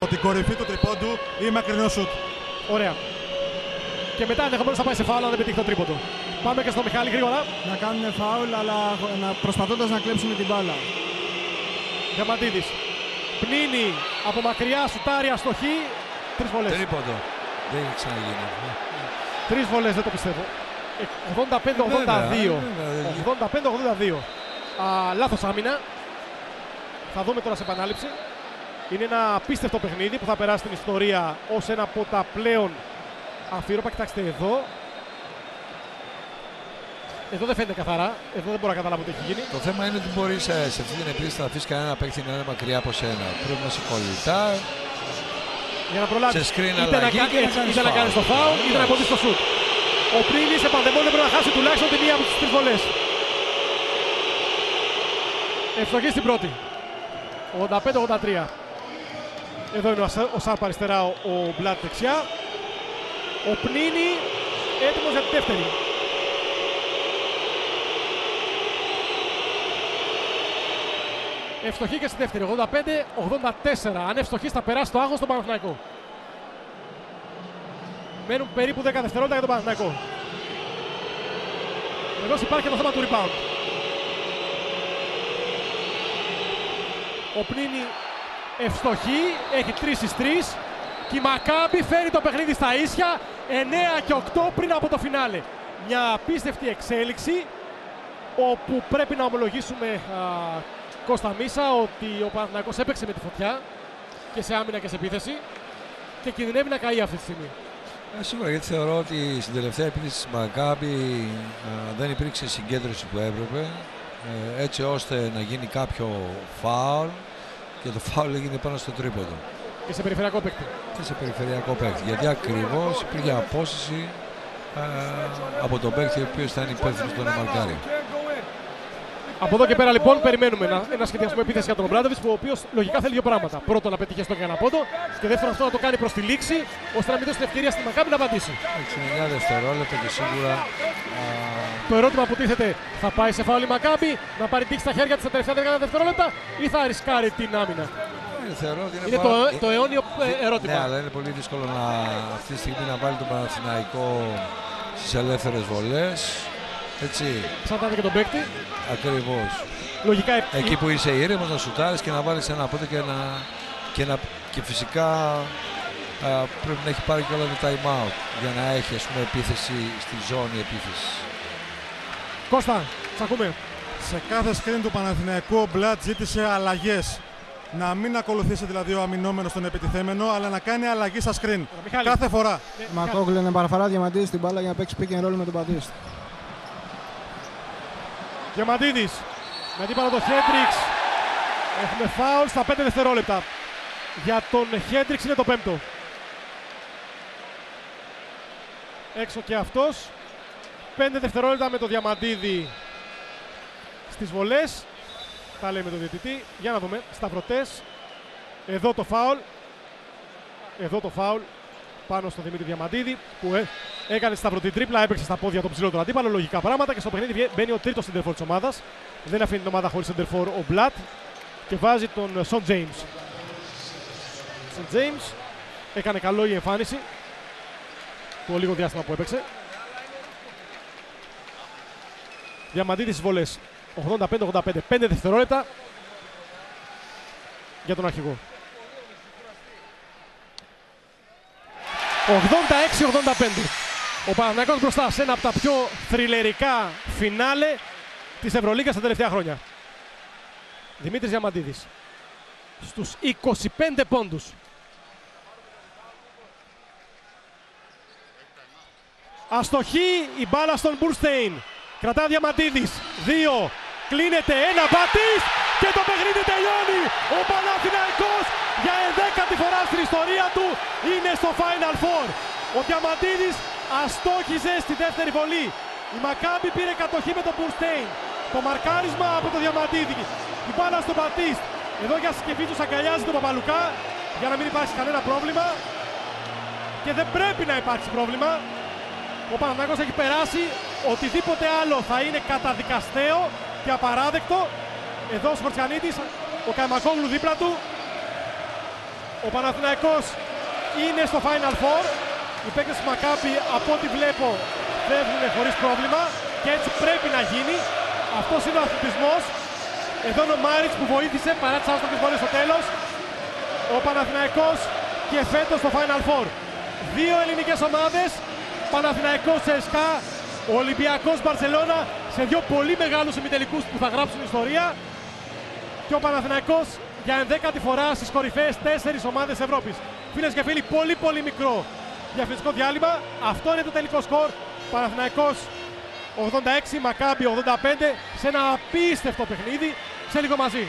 από την κορυφή του τριπώντου ή μακρινό σουτ. Ωραία. Και μετά ενδεχομένως θα πάει σε φάουλ αν δεν πετύχει το τρίποντο. Πάμε και στο Μιχάλη γρήγορα. Να κάνουν φάουλ, αλλά προσπαθώντας να κλέψουν την μπάλα. Διαμαντίδης. Πνίνει από μακριά, σουτάρει, αστοχή. 3 βολές. Τρίποντο. Δεν έχει ξαναγίνει. 3 βολές, δεν το πιστεύω. 85-82. 85-82. Λάθος άμυνα. Θα δούμε τώρα σε επανάληψη. Είναι ένα απίστευτο παιχνίδι που θα περάσει στην ιστορία ως ένα από τα πλέον αφήρωπα. Κοιτάξτε εδώ. Εδώ δεν φαίνεται καθαρά. Εδώ δεν μπορώ να καταλάβω τι έχει γίνει. Το θέμα είναι ότι μπορείς σε αυτή την επίθεση να αφήσεις κανένα παίκτη να είναι μακριά από σένα. Πρέπει να είσαι κολλητά. Για να προλάβεις. Σε screen είτε αλλαγή είτε να κάνεις το φάουλ, είτε να εμποδίσεις το σουτ. Ο Πρίνης επανδεμόνται πρέπει να χάσει τουλάχιστον τη μία από τις 3 βολές. Ευστοχή στην πρώτη. 85-83. Εδώ είναι ο Σάρπ αριστερά, ο Μπλατ δεξιά. Ο Πνίνη έτοιμος για τη δεύτερη. Ευστοχή και στη δεύτερη. 85-84. Αν ευστοχής θα περάσει το άγχος στον Παναθηναϊκό. Μένουν περίπου 10 δευτερόλεπτα για τον Παναθηναϊκό. Εδώ υπάρχει και το θέμα του rebound. Ο Πνίνη ευστοχή, έχει 3 στις 3 και η Μακάμπι φέρει το παιχνίδι στα ίσια 9 και 8 πριν από το φινάλε. Μια απίστευτη εξέλιξη όπου πρέπει να ομολογήσουμε Κώστα Μίσα ότι ο Παναθηναϊκός έπαιξε με τη φωτιά και σε άμυνα και σε επίθεση και κινδυνεύει να καεί αυτή τη στιγμή. Σίγουρα, γιατί θεωρώ ότι στην τελευταία επίθεση της Μακάμπι δεν υπήρξε συγκέντρωση που έπρεπε έτσι ώστε να γίνει κάποιο φάουλ και το φάουλ έγινε πάνω στο τρίποντο. Και σε περιφερειακό παίκτη. Και σε περιφερειακό παίκτη. Γιατί ακριβώς υπήρχε απόσταση από τον παίκτη ο οποίος θα είναι υπεύθυνος στον μαρκάρι. Από εδώ και πέρα λοιπόν περιμένουμε ένα σχεδιασμό επίθεση για τον Ομπράντοβιτς, ο οποίος λογικά θέλει δύο πράγματα. Πρώτον, να πετύχει στο και ένα πόντο και δεύτερον αυτό να το κάνει προς τη λήξη ώστε να μην δώσει την ευκαιρία στη Μακάμπι να απαντήσει. 9 δευτερόλεπτα και σίγουρα. Το ερώτημα που τίθεται, θα πάει σε φάουλ η Μακάμπι, να πάρει τύχη στα χέρια της στα τελευταία 10 δευτερόλεπτα ή θα ρισκάρει την άμυνα. Θεωρώ ότι είναι το αιώνιο ερώτημα. Ναι, αλλά είναι πολύ δύσκολο αυτή τη στιγμή να βάλει τον Παναθηναϊκό στις ελεύθερες βολές. Έτσι. Ξαρτάται και τον παίκτη. Ακριβώς. Λογικά εκεί που είσαι ήρεμος να σουτάρεις και να βάλεις ένα πόδι και φυσικά πρέπει να έχει πάρει και όλα τα time out για να έχει επίθεση στη ζώνη επίθεσης. Κώστα, σ' ακούμε. Σε κάθε screen του Παναθηναϊκού ο Μπλατ ζήτησε αλλαγές. Να μην ακολουθήσει δηλαδή ο αμυνόμενος τον επιτιθέμενο, αλλά να κάνει αλλαγή στα screen. Κάθε φορά. Μακόγλου είναι παραφαρά Διαμαντίδης στην μπάλα για να παίξει pick and roll με τον Μπατίστα. Διαμαντίδης με αντίπαλο το Χέντριξ. Έχουμε φάουλ στα 5 δευτερόλεπτα. Για τον Χέντριξ είναι το 5ο. Έξω και αυτός. 5 δευτερόλεπτα με το Διαμαντίδη στις βολές. Τα λέει με τον διαιτητή. Για να δούμε. Σταυρωτές. Εδώ το φάουλ. Εδώ το φάουλ. Πάνω στον Δημήτρη Διαμαντίδη που έκανε σταυρωτή τρίπλα, έπαιξε στα πόδια τον ψηλό του αντίπαλο. Λογικά πράγματα και στο παιχνίδι μπαίνει ο τρίτος σεντερφόρ της ομάδας. Δεν αφήνει την ομάδα χωρίς σεντερφόρ ο Μπλατ και βάζει τον Σον Τζέιμς. Σον Τζέιμς έκανε καλό η εμφάνιση το λίγο διάστημα που έπαιξε. Διαμαντίδη στις βολές 85-85, 5 δευτερόλεπτα για τον αρχηγό. 86-85. Ο Παναθηναϊκός μπροστά σε ένα από τα πιο θριλερικά φινάλε της Ευρωλίγκας τα τελευταία χρόνια. Δημήτρης Διαμαντίδης στους 25 πόντους. Αστοχή η μπάλα στον Μπουρστέιν. Κρατά Διαμαντίδης. 2. Κλείνεται. 1. Μπατίστ. Και το παιχνίδι τελειώνει. Ο Παναθηναϊκός για 11η φορά στην ιστορία του είναι στο Final Four. Ο Διαμαντίδης αστόχιζε στη δεύτερη βολή. Η Μακάμπι πήρε κατοχή με τον Μπουρστέιν. Το μαρκάρισμα από τον Διαμαντίδη. Η μπάλα στον Μπατίστ. Εδώ για συσκευή του αγκαλιάζει τον Παπαλουκά για να μην υπάρξει κανένα πρόβλημα. Και δεν πρέπει να υπάρξει πρόβλημα. Ο Παναθηναϊκός έχει περάσει. Οτιδήποτε άλλο θα είναι καταδικαστέο και απαράδεκτο. Εδώ ο Σπορτσιανίτης, ο Καϊμακόγλου δίπλα του. Ο Παναθηναϊκός είναι στο Final Four. Οι παίκτες του Μακάμπι, από ό,τι βλέπω, φεύγουν χωρίς πρόβλημα και έτσι πρέπει να γίνει. Αυτός είναι ο αθλητισμός. Εδώ είναι ο Μάριτς που βοήθησε παρά τις άστοχες βολές στο τέλος. Ο Παναθηναϊκός και φέτος στο Final Four. Δύο ελληνικές ομάδες, Παναθηναϊκός ΣΚΑ, Ολυμπιακός Μπαρσελόνα, σε δύο πολύ μεγάλους ημιτελικούς που θα γράψουν ιστορία. Και ο Παναθηναϊκός για 11η φορά στις κορυφαίες 4 ομάδες Ευρώπης. Φίλες και φίλοι, πολύ μικρό διαφημιστικό διάλειμμα. Αυτό είναι το τελικό σκορ. Παναθηναϊκός 86, Μακάμπι 85, σε ένα απίστευτο παιχνίδι. Σε λίγο μαζί.